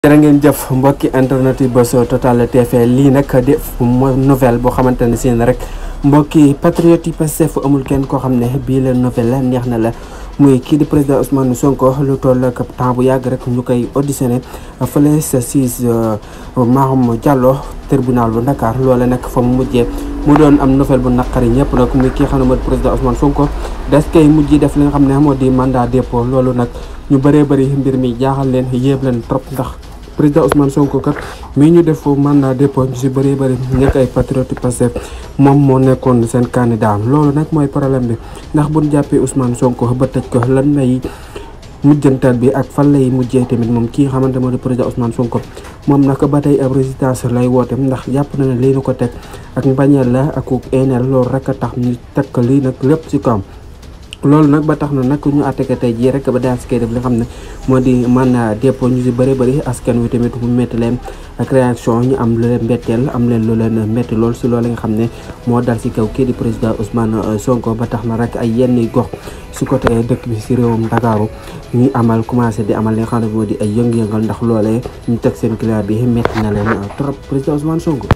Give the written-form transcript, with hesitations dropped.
jërë ngeen jëf mbokki internet yi Buzz Total TV lii nag di nouvelle boo xamante ne seen rek mbokki patriote yi Pastef amul kenn koo xam ne bii la nouvelle neex na la muy kii di président Ousmane Sonko lu toll ak temps bu yàgg rek ñu koy auditionné fële sa 6 Maham Diallo tribunal bu Dakar loole nag fa mu mujjee mu doon am nouvelle bu naqari ñëpp nag muy kii xam ne mooy président Ousmane Sonko des koy mujj def li nga xam ne moo di mandat dépôt loolu nag ñu bëree bëri mbir mi jaaxal leen yéeb leen trop ndax président Ousmane Sonko kat mii ñu def mandat dépôt ñu si bëri bëri nekk ay patriote Pastef moom moo nekkoon seen candidat loolu nag mooy problème bi ndax buñ jàppee Ousmane Sonko ba tëj ko lan lay mujjantal bi ak fan lay mujjee tamit moom kii xamante moo di président Ousmane Sonko moom nag ba tey ab résistance lay woote ndax jàpp na ne lii nu ko teg ak mbañeel la ak eneel loolu rek a tax ñu teg lii nag lépp si kawam. loolu nag ba tax na nag ñu attaqué tey jii rek ba daal si koy def li nga xam ne moo di mandat dépôt ñu si bëri bëri askan wi tamit mu métti leen ak réaction ñu am lu leen mbetteel am leen lu leen métti lool si loolu nga xam ne moo dal si kaw kii di président Ousmane Sonko ba tax na rek ay yenn gox si côté dëkk bi si réewam Ndakaaru ñuy amal commencé di amal li nga xam ne moo di ay yëngu-yëngal ndax loolee ñu teg seen client bi métti na leen trop président Ousmane Sonko.